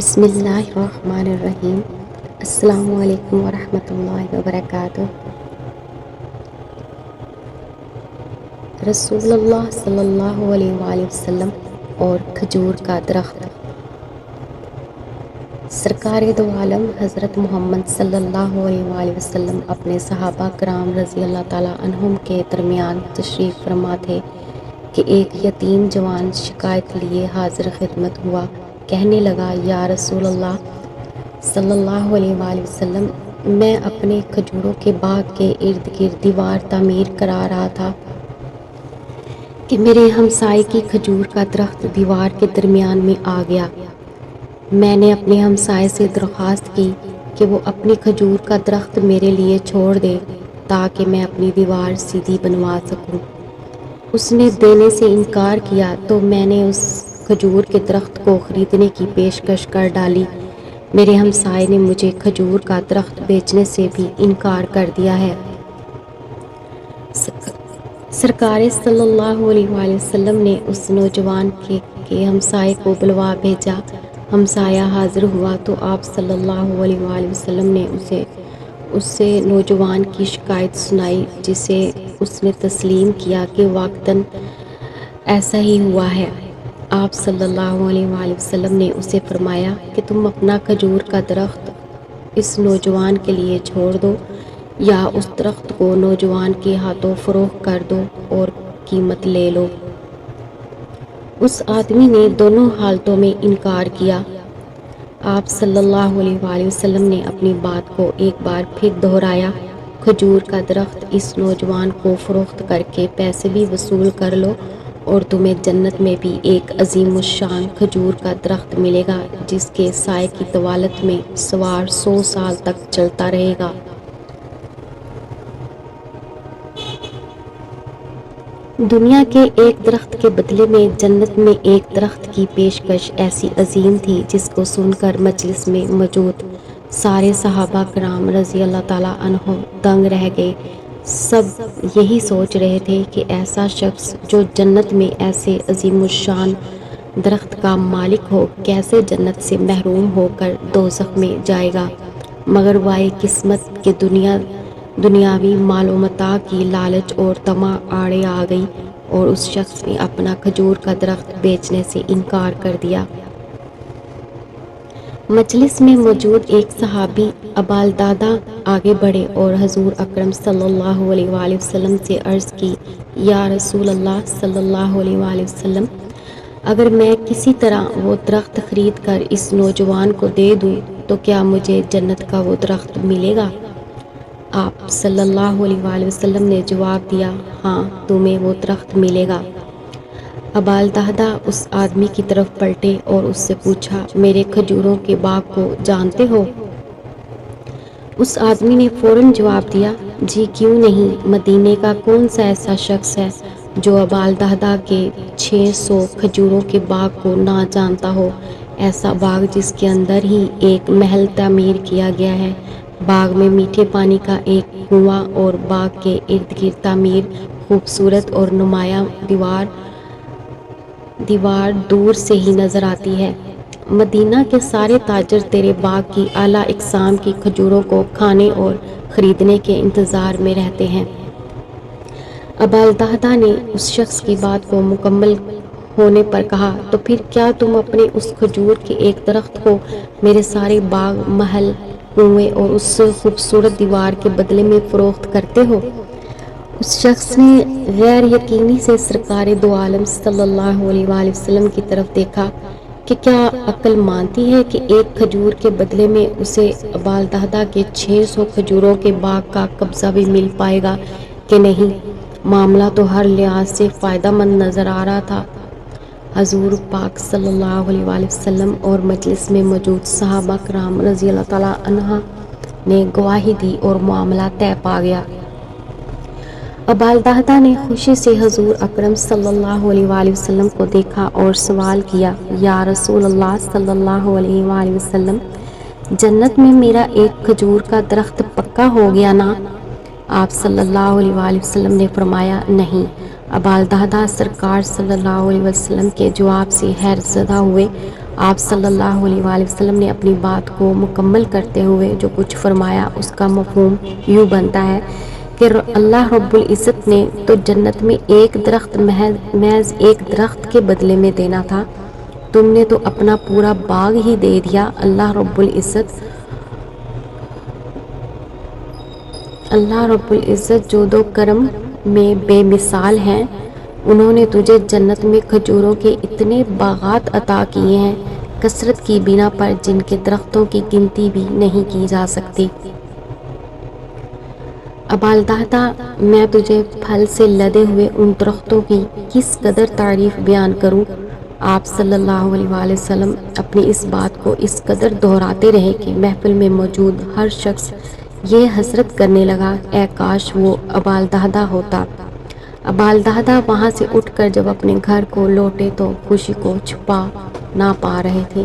بسم اللہ الرحمن الرحیم۔ السلام علیکم ورحمۃ اللہ وبرکاتہ۔ رسول اللہ صلی اللہ علیہ وآلہ وسلم اور کھجور کا درخت۔ سرکار دو عالم حضرت محمد صلی اللہ علیہ وآلہ وسلم اپنے صحابہ کرام رضی اللہ تعالیٰ عنہم کے درمیان تشریف فرما تھے کہ ایک یتیم جوان شکایت لیے حاضر خدمت ہوا۔ کہنے لگا، یا رسول اللہ صلی اللہ علیہ وآلہ وسلم، میں اپنے کھجوروں کے باغ کے ارد گرد دیوار تعمیر کرا رہا تھا کہ میرے ہمسائے کی کھجور کا درخت دیوار کے درمیان میں آ گیا۔ میں نے اپنے ہمسائے سے درخواست کی کہ وہ اپنی کھجور کا درخت میرے لیے چھوڑ دے تاکہ میں اپنی دیوار سیدھی بنوا سکوں۔ اس نے دینے سے انکار کیا تو میں نے اس کھجور کے درخت کو خریدنے کی پیشکش کر ڈالی۔ میرے ہمسائے نے مجھے کھجور کا درخت بیچنے سے بھی انکار کر دیا ہے۔ سرکار صلی اللہ علیہ وآلہ وسلم نے اس نوجوان کے ہمسائے کو بلوا بھیجا۔ ہمسایہ حاضر ہوا تو آپ صلی اللہ علیہ وآلہ وسلم نے اسے نوجوان کی شکایت سنائی، جسے اس نے تسلیم کیا کہ واقعتاً ایسا ہی ہوا ہے۔ آپ صلی اللہ علیہ وآلہ وسلم نے اسے فرمایا کہ تم اپنا کھجور کا درخت اس نوجوان کے لیے چھوڑ دو یا اس درخت کو نوجوان کے ہاتھوں فروخت کر دو اور قیمت لے لو۔ اس آدمی نے دونوں حالتوں میں انکار کیا۔ آپ صلی اللہ علیہ وآلہ وسلم نے اپنی بات کو ایک بار پھر دہرایا، کھجور کا درخت اس نوجوان کو فروخت کر کے پیسے بھی وصول کر لو اور تمہیں جنت میں بھی ایک عظیم الشان کھجور کا درخت ملے گا جس کے سائے کی طوالت میں سوار 100 سال تک چلتا رہے گا۔ دنیا کے ایک درخت کے بدلے میں جنت میں ایک درخت کی پیشکش ایسی عظیم تھی جس کو سن کر مجلس میں موجود سارے صحابہ کرام رضی اللہ تعالیٰ عنہم دنگ رہ گئے۔ سب یہی سوچ رہے تھے کہ ایسا شخص جو جنت میں ایسے عظیم الشان درخت کا مالک ہو کیسے جنت سے محروم ہو کر دوزخ میں جائے گا، مگر وائے قسمت کے دنیاوی مال و متاع کی لالچ اور طمع آڑے آ گئی اور اس شخص نے اپنا کھجور کا درخت بیچنے سے انکار کر دیا۔ مجلس میں موجود ایک صحابی ابالدادہ آگے بڑھے اور حضور اکرم صلی اللہ علیہ وآلہ وسلم سے عرض کی، یا رسول اللہ صلی اللہ علیہ وآلہ وسلم، اگر میں کسی طرح وہ درخت خرید کر اس نوجوان کو دے دوں تو کیا مجھے جنت کا وہ درخت ملے گا؟ آپ صلی اللہ علیہ وآلہ وسلم نے جواب دیا، ہاں، تمہیں وہ درخت ملے گا۔ ابالدہدہ اس آدمی کی طرف پلٹے اور اس سے پوچھا، میرے کھجوروں کے باغ کو جانتے ہو؟ اس آدمی نے فوراً جواب دیا، جی کیوں نہیں، مدینے کا کون سا ایسا شخص ہے جو ابالدہدہ کے 600 کھجوروں کے باغ کو نہ جانتا ہو، ایسا باغ جس کے اندر ہی ایک محل تعمیر کیا گیا ہے، باغ میں میٹھے پانی کا ایک کنواں اور باغ کے ارد گرد تعمیر خوبصورت اور نمایاں دیوار دور سے ہی نظر آتی ہے۔ مدینہ کے سارے تاجر تیرے باغ کی اعلیٰ اقسام کی کھجوروں کو کھانے اور خریدنے کے انتظار میں رہتے ہیں۔ ابالدہدہ نے اس شخص کی بات کو مکمل ہونے پر کہا، تو پھر کیا تم اپنے اس کھجور کے ایک درخت کو میرے سارے باغ، محل، کنویں اور اس خوبصورت دیوار کے بدلے میں فروخت کرتے ہو؟ اس شخص نے غیر یقینی سے سرکار دو عالم صلی اللہ علیہ وآلہ وسلم کی طرف دیکھا کہ کیا عقل مانتی ہے کہ ایک کھجور کے بدلے میں اسے ابالدہدہ کے 600 کھجوروں کے باغ کا قبضہ بھی مل پائے گا کہ نہیں؟ معاملہ تو ہر لحاظ سے فائدہ مند نظر آ رہا تھا۔ حضور پاک صلی اللہ علیہ وآلہ وسلم اور مجلس میں موجود صحابہ کرام رضی اللہ تعالیٰ عنہم نے گواہی دی اور معاملہ طے پا گیا۔ ابالدہدہ نے خوشی سے حضور اکرم صلی اللہ علیہ وآلہ وسلم کو دیکھا اور سوال کیا، یا رسول اللہ صلی اللہ علیہ وآلہ وسلم، جنت میں میرا ایک کھجور کا درخت پکا ہو گیا نا؟ آپ صلی اللہ علیہ وآلہ وسلم نے فرمایا، نہیں۔ ابالدہدہ سرکار صلی اللہ علیہ وسلم کے جواب سے حیرت زدہ ہوئے۔ آپ صلی اللہ علیہ وآلہ وسلم نے اپنی بات کو مکمل کرتے ہوئے جو کچھ فرمایا اس کا مفہوم یوں بنتا ہے کہ اللہ رب العزت نے تو جنت میں ایک درخت محض ایک درخت کے بدلے میں دینا تھا، تم نے تو اپنا پورا باغ ہی دے دیا۔ اللہ رب العزت جود و کرم میں بے مثال ہیں، انہوں نے تجھے جنت میں کھجوروں کے اتنے باغات عطا کیے ہیں، کثرت کی بنا پر جن کے درختوں کی گنتی بھی نہیں کی جا سکتی۔ ابالدہدا، میں تجھے پھل سے لدے ہوئے ان درختوں کی کس قدر تعریف بیان کروں۔ آپ صلی اللہ علیہ وآلہ وسلم اپنی اس بات کو اس قدر دہراتے رہے کہ محفل میں موجود ہر شخص یہ حسرت کرنے لگا، اے کاش وہ ابالدہدا ہوتا۔ ابالدہدا وہاں سے اٹھ کر جب اپنے گھر کو لوٹے تو خوشی کو چھپا نہ پا رہے تھے۔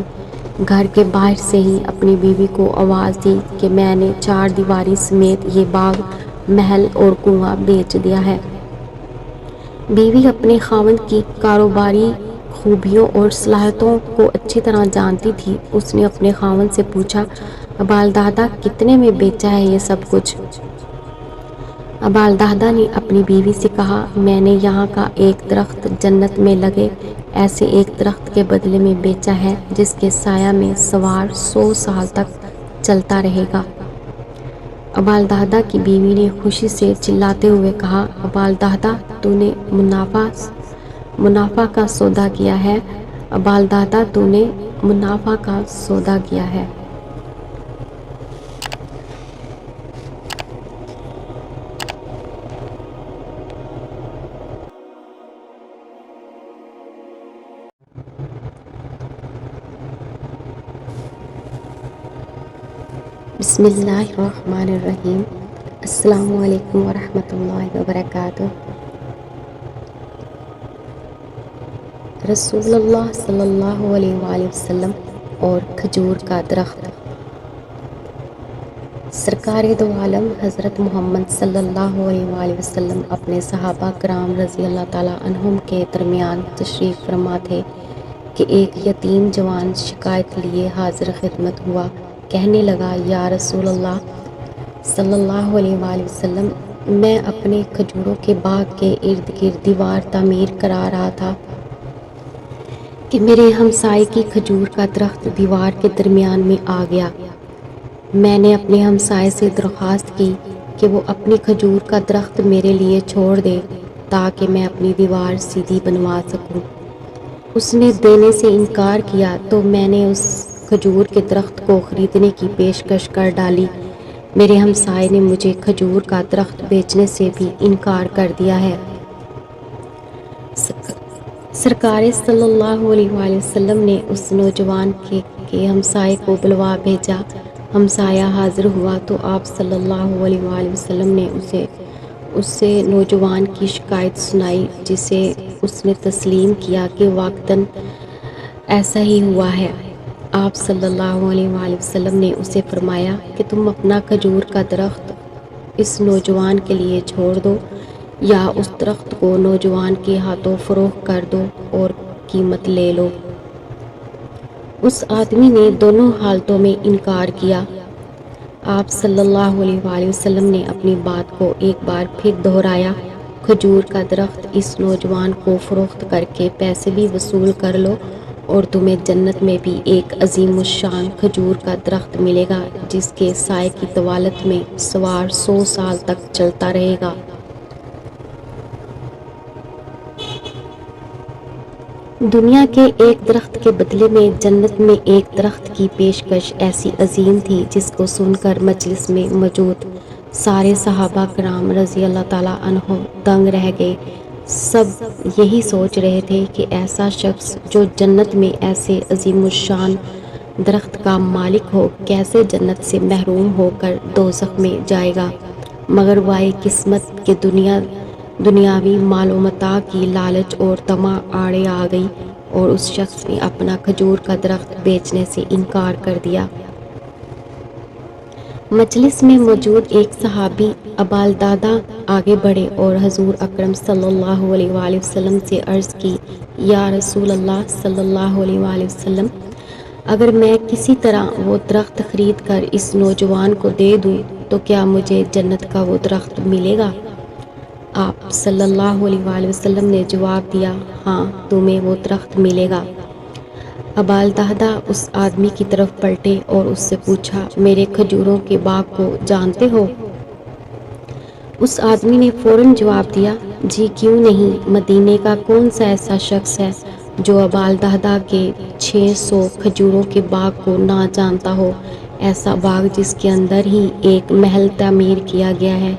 گھر کے باہر سے ہی اپنی بیوی کو آواز دی کہ میں نے 4 دیواری سمیت یہ باغ، محل اور کنواں بیچ دیا ہے۔ بیوی اپنے خاوند کی کاروباری خوبیوں اور صلاحیتوں کو اچھی طرح جانتی تھی۔ اس نے اپنے خاوند سے پوچھا، ابالدہدا کتنے میں بیچا ہے یہ سب کچھ؟ ابالدہدا نے اپنی بیوی سے کہا، میں نے یہاں کا ایک درخت جنت میں لگے ایسے ایک درخت کے بدلے میں بیچا ہے جس کے سایہ میں سوار 100 سال تک چلتا رہے گا۔ ابالدہدا کی بیوی نے خوشی سے چلاتے ہوئے کہا، ابالدہدا تو نے منافع کا سودا کیا ہے، ابالدہدا تو نے منافع کا سودا کیا ہے۔ بسم اللہ الرحمن الرحیم۔ السلام علیکم ورحمۃ اللہ وبرکاتہ۔ رسول اللہ صلی اللہ علیہ وآلہ وسلم اور کھجور کا درخت۔ سرکار دو عالم حضرت محمد صلی اللہ علیہ وآلہ وسلم اپنے صحابہ کرام رضی اللہ تعالیٰ عنہم کے درمیان تشریف فرما تھے کہ ایک یتیم جوان شکایت لیے حاضر خدمت ہوا، کہنے لگا، یا رسول اللہ صلی اللہ علیہ وآلہ وسلم، میں اپنے کھجوروں کے باغ کے ارد گرد دیوار تعمیر کرا رہا تھا کہ میرے ہمسائے کی کھجور کا درخت دیوار کے درمیان میں آ گیا۔ میں نے اپنے ہمسائے سے درخواست کی کہ وہ اپنی کھجور کا درخت میرے لیے چھوڑ دے تاکہ میں اپنی دیوار سیدھی بنوا سکوں۔ اس نے دینے سے انکار کیا تو میں نے اس کھجور کے درخت کو خریدنے کی پیشکش کر ڈالی۔ میرے ہمسائے نے مجھے کھجور کا درخت بیچنے سے بھی انکار کر دیا ہے۔ سرکار صلی اللہ علیہ وآلہ وسلم نے اس نوجوان کے ہمسائے کو بلوا بھیجا۔ ہمسایہ حاضر ہوا تو آپ صلی اللہ علیہ وآلہ وسلم نے اسے نوجوان کی شکایت سنائی، جسے اس نے تسلیم کیا کہ واقعتاً ایسا ہی ہوا ہے۔ آپ صلی اللہ علیہ وآلہ وسلم نے اسے فرمایا کہ تم اپنا کھجور کا درخت اس نوجوان کے لیے چھوڑ دو یا اس درخت کو نوجوان کے ہاتھوں فروخت کر دو اور قیمت لے لو۔ اس آدمی نے دونوں حالتوں میں انکار کیا۔ آپ صلی اللہ علیہ وآلہ وسلم نے اپنی بات کو ایک بار پھر دہرایا، کھجور کا درخت اس نوجوان کو فروخت کر کے پیسے بھی وصول کر لو اور تمہیں جنت میں بھی ایک عظیم الشان کھجور کا درخت ملے گا جس کے سائے کی طوالت میں سوار 100 سال تک چلتا رہے گا۔ دنیا کے ایک درخت کے بدلے میں جنت میں ایک درخت کی پیشکش ایسی عظیم تھی جس کو سن کر مجلس میں موجود سارے صحابہ کرام رضی اللہ تعالیٰ عنہم دنگ رہ گئے۔ سب یہی سوچ رہے تھے کہ ایسا شخص جو جنت میں ایسے عظیم الشان درخت کا مالک ہو کیسے جنت سے محروم ہو کر دوزخ میں جائے گا، مگر وائے قسمت کہ دنیاوی مال و متاع کی لالچ اور طمع آڑے آ گئی اور اس شخص نے اپنا کھجور کا درخت بیچنے سے انکار کر دیا۔ مجلس میں موجود ایک صحابی ابالدہدا آگے بڑھے اور حضور اکرم صلی اللہ علیہ وآلہ وسلم سے عرض کی، یا رسول اللہ صلی اللہ علیہ وآلہ وسلم، اگر میں کسی طرح وہ درخت خرید کر اس نوجوان کو دے دوں تو کیا مجھے جنت کا وہ درخت ملے گا؟ آپ صلی اللہ علیہ وآلہ وسلم نے جواب دیا، ہاں، تمہیں وہ درخت ملے گا۔ ابالدہدا اس آدمی کی طرف پلٹے اور اس سے پوچھا، میرے کھجوروں کے باغ کو جانتے ہو؟ اس آدمی نے فوراً جواب دیا، جی کیوں نہیں، مدینے کا کون سا ایسا شخص ہے جو ابالدہدا کے 600 کھجوروں کے باغ کو نہ جانتا ہو، ایسا باغ جس کے اندر ہی ایک محل تعمیر کیا گیا ہے،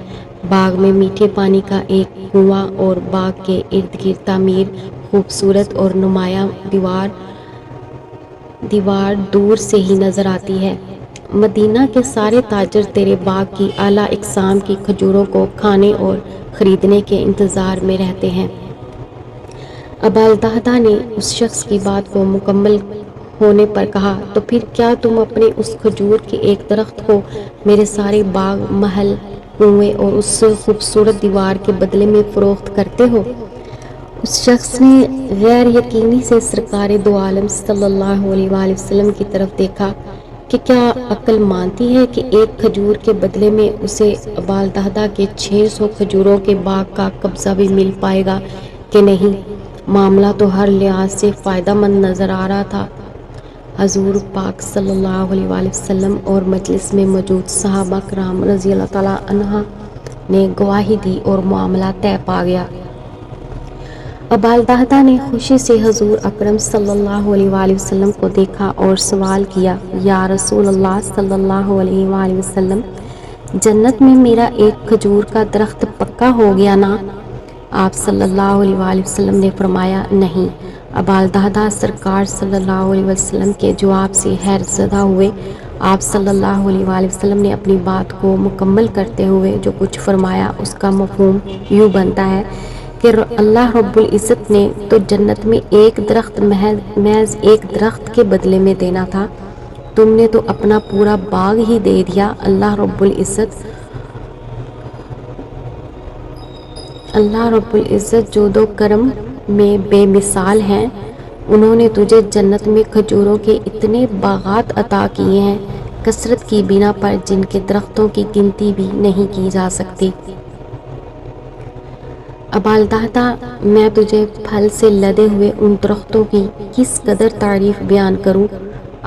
باغ میں میٹھے پانی کا ایک کنواں اور باغ کے ارد گرد تعمیر خوبصورت اور نمایاں دیوار دور سے ہی نظر آتی ہے۔ مدینہ کے سارے تاجر تیرے باغ کی اعلیٰ اقسام کی کھجوروں کو کھانے اور خریدنے کے انتظار میں رہتے ہیں۔ ابالدہدا نے اس شخص کی بات کو مکمل ہونے پر کہا، تو پھر کیا تم اپنے اس کھجور کے ایک درخت کو میرے سارے باغ، محل، کنویں اور اس خوبصورت دیوار کے بدلے میں فروخت کرتے ہو؟ اس شخص نے غیر یقینی سے سرکار دو عالم صلی اللہ علیہ وآلہ وسلم کی طرف دیکھا کہ کیا عقل مانتی ہے کہ ایک کھجور کے بدلے میں اسے ابالدہدا کے 600 کھجوروں کے باغ کا قبضہ بھی مل پائے گا کہ نہیں؟ معاملہ تو ہر لحاظ سے فائدہ مند نظر آ رہا تھا۔ حضور پاک صلی اللہ علیہ وآلہ وسلم اور مجلس میں موجود صحابہ کرام رضی اللہ تعالیٰ عنہ نے گواہی دی اور معاملہ طے پا گیا۔ ابالدہدا نے خوشی سے حضور اکرم صلی اللہ علیہ وآلہ وسلم کو دیکھا اور سوال کیا، یا رسول اللہ صلی اللہ علیہ وآلہ وسلم، جنت میں میرا ایک کھجور کا درخت پکا ہو گیا نا؟ آپ صلی اللہ علیہ وآلہ وسلم نے فرمایا، نہیں۔ ابالدہدا سرکار صلی اللہ علیہ وسلم کے جواب سے حیرت زدہ ہوئے۔ آپ صلی اللہ علیہ وآلہ وسلم نے اپنی بات کو مکمل کرتے ہوئے جو کچھ فرمایا اس کا مفہوم یوں بنتا ہے کہ اللہ رب العزت نے تو جنت میں ایک درخت محض ایک درخت کے بدلے میں دینا تھا، تم نے تو اپنا پورا باغ ہی دے دیا۔ اللہ رب العزت جود و کرم میں بے مثال ہیں، انہوں نے تجھے جنت میں کھجوروں کے اتنے باغات عطا کیے ہیں کثرت کی بنا پر جن کے درختوں کی گنتی بھی نہیں کی جا سکتی۔ ابالدہدا، میں تجھے پھل سے لدے ہوئے ان درختوں کی کس قدر تعریف بیان کروں؟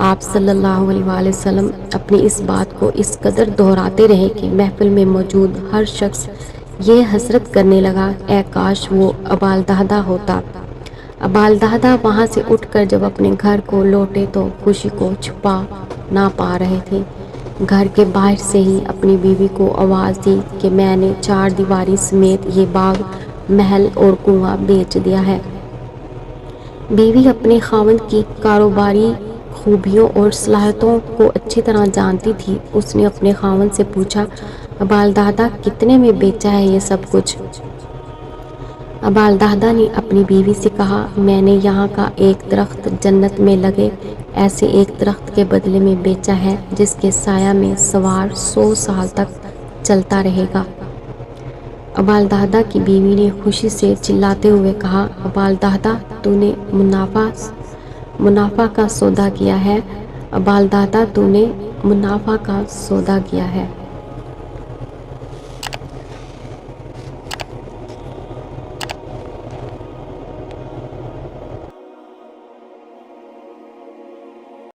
آپ صلی اللہ علیہ وآلہ وسلم اپنی اس بات کو اس قدر دہراتے رہے کہ محفل میں موجود ہر شخص یہ حسرت کرنے لگا، اے کاش وہ ابالدہدا ہوتا۔ ابالدہدا وہاں سے اٹھ کر جب اپنے گھر کو لوٹے تو خوشی کو چھپا نہ پا رہے تھے۔ گھر کے باہر سے ہی اپنی بیوی کو آواز دی کہ میں نے 4 دیواری سمیت یہ باغ، محل اور کنواں بیچ دیا ہے۔ بیوی اپنے خاوند کی کاروباری خوبیوں اور صلاحیتوں کو اچھی طرح جانتی تھی۔ اس نے اپنے خاوند سے پوچھا، ابالدہدا، کتنے میں بیچا ہے یہ سب کچھ؟ ابالدہدا نے اپنی بیوی سے کہا، میں نے یہاں کا ایک درخت جنت میں لگے ایسے ایک درخت کے بدلے میں بیچا ہے جس کے سایہ میں سوار 100 سال تک چلتا رہے گا۔ ابالدہدا کی بیوی نے خوشی سے چلاتے ہوئے کہا، ابالدہدا، تو نے منافع کا سودا کیا ہے۔ ابالدہدا، تو نے منافع کا سودا کیا ہے۔